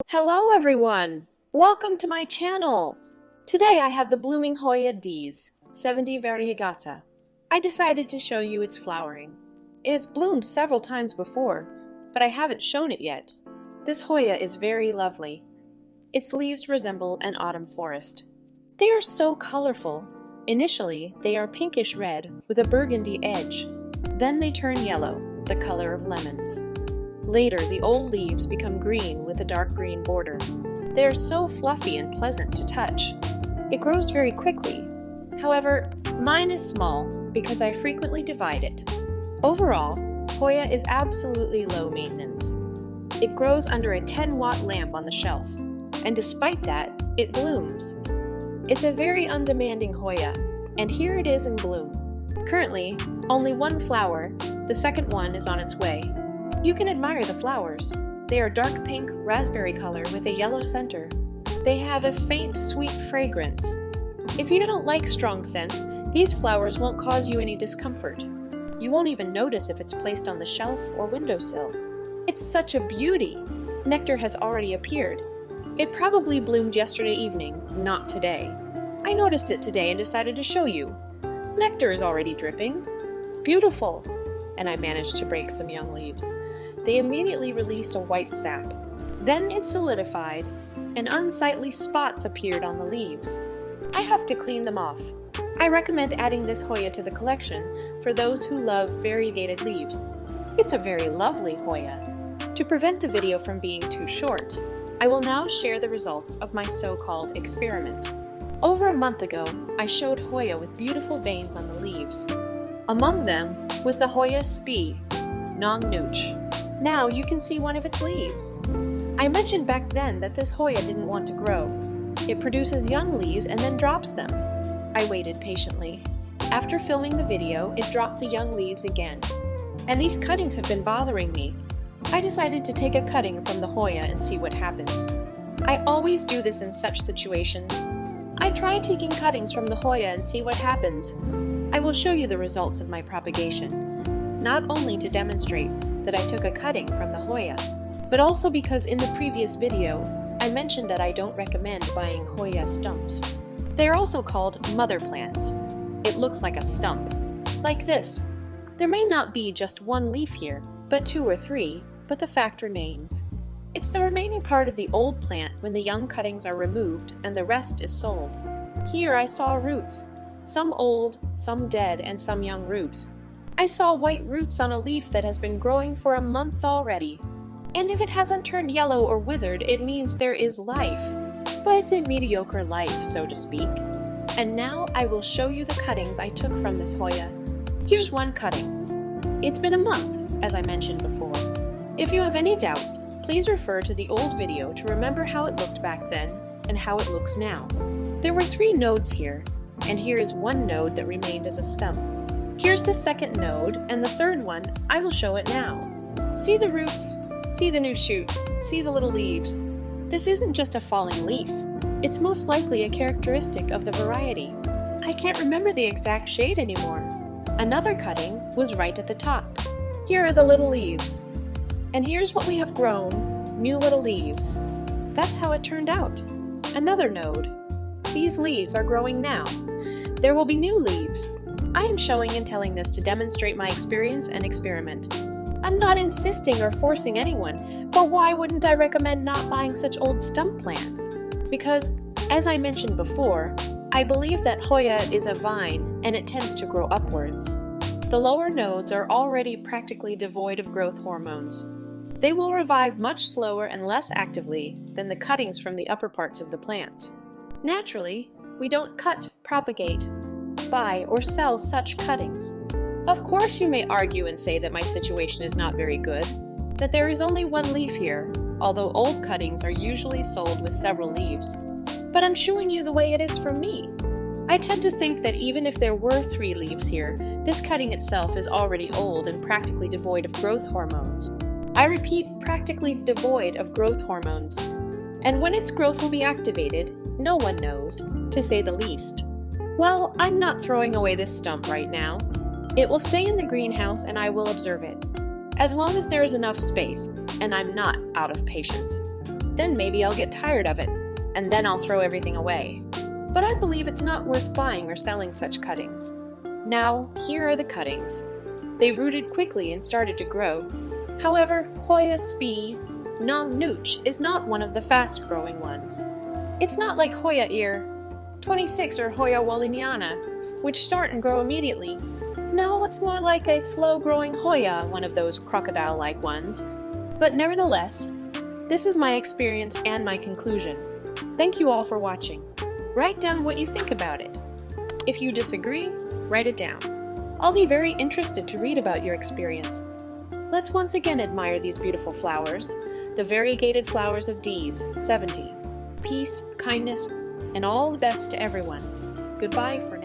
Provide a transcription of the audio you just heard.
Hello everyone! Welcome to my channel! Today I have the blooming Hoya Ds, 70 variegata. I decided to show you its flowering. It has bloomed several times before, but I haven't shown it yet. This Hoya is very lovely. Its leaves resemble an autumn forest. They are so colorful. Initially, they are pinkish red with a burgundy edge. Then they turn yellow, the color of lemons. Later, the old leaves become green with a dark green border. They are so fluffy and pleasant to touch. It grows very quickly. However, mine is small because I frequently divide it. Overall, Hoya is absolutely low maintenance. It grows under a 10-watt lamp on the shelf, and despite that, it blooms. It's a very undemanding Hoya, and here it is in bloom. Currently, only one flower, the second one is on its way. You can admire the flowers. They are dark pink raspberry color with a yellow center. They have a faint, sweet fragrance. If you don't like strong scents, these flowers won't cause you any discomfort. You won't even notice if it's placed on the shelf or windowsill. It's such a beauty! Nectar has already appeared. It probably bloomed yesterday evening, not today. I noticed it today and decided to show you. Nectar is already dripping. Beautiful! And I managed to break some young leaves. They immediately released a white sap. Then it solidified, and unsightly spots appeared on the leaves. I have to clean them off. I recommend adding this Hoya to the collection for those who love variegated leaves. It's a very lovely Hoya. To prevent the video from being too short, I will now share the results of my so-called experiment. Over a month ago, I showed Hoya with beautiful veins on the leaves. Among them was the Hoya Spee, Nong Nooch. Now you can see one of its leaves. I mentioned back then that this Hoya didn't want to grow. It produces young leaves and then drops them. I waited patiently. After filming the video, it dropped the young leaves again. And these cuttings have been bothering me. I decided to take a cutting from the Hoya and see what happens. I always do this in such situations. I try taking cuttings from the Hoya and see what happens. I will show you the results of my propagation, not only to demonstrate that I took a cutting from the Hoya, but also because in the previous video, I mentioned that I don't recommend buying Hoya stumps. They are also called mother plants. It looks like a stump, like this. There may not be just one leaf here, but 2 or 3, but the fact remains. It's the remaining part of the old plant when the young cuttings are removed and the rest is sold. Here I saw roots, some old, some dead, and some young roots. I saw white roots on a leaf that has been growing for a month already. And if it hasn't turned yellow or withered, it means there is life. But it's a mediocre life, so to speak. And now I will show you the cuttings I took from this Hoya. Here's one cutting. It's been a month, as I mentioned before. If you have any doubts, please refer to the old video to remember how it looked back then and how it looks now. There were 3 nodes here, and here is one node that remained as a stump. Here's the second node, and the third one, I will show it now. See the roots, see the new shoot, see the little leaves. This isn't just a falling leaf. It's most likely a characteristic of the variety. I can't remember the exact shade anymore. Another cutting was right at the top. Here are the little leaves. And here's what we have grown, new little leaves. That's how it turned out. Another node. These leaves are growing now. There will be new leaves. I am showing and telling this to demonstrate my experience and experiment. I'm not insisting or forcing anyone, but why wouldn't I recommend not buying such old stump plants? Because, as I mentioned before, I believe that Hoya is a vine and it tends to grow upwards. The lower nodes are already practically devoid of growth hormones. They will revive much slower and less actively than the cuttings from the upper parts of the plants. Naturally, we don't cut, propagate, buy, or sell such cuttings. Of course you may argue and say that my situation is not very good, that there is only one leaf here, although old cuttings are usually sold with several leaves. But I'm showing you the way it is for me. I tend to think that even if there were 3 leaves here, this cutting itself is already old and practically devoid of growth hormones. I repeat, practically devoid of growth hormones. And when its growth will be activated, no one knows, to say the least. Well, I'm not throwing away this stump right now. It will stay in the greenhouse and I will observe it, as long as there is enough space and I'm not out of patience. Then maybe I'll get tired of it, and then I'll throw everything away. But I believe it's not worth buying or selling such cuttings. Now, here are the cuttings. They rooted quickly and started to grow. However, Hoya sp. Nong Nooch is not one of the fast-growing ones. It's not like Hoya ear 26 or Hoya walliniana, which start and grow immediately. No, it's more like a slow-growing Hoya, one of those crocodile-like ones. But nevertheless, this is my experience and my conclusion. Thank you all for watching. Write down what you think about it. If you disagree, write it down. I'll be very interested to read about your experience. Let's once again admire these beautiful flowers, the variegated flowers of Ds 70. Peace, kindness, and all the best to everyone. Goodbye, friends.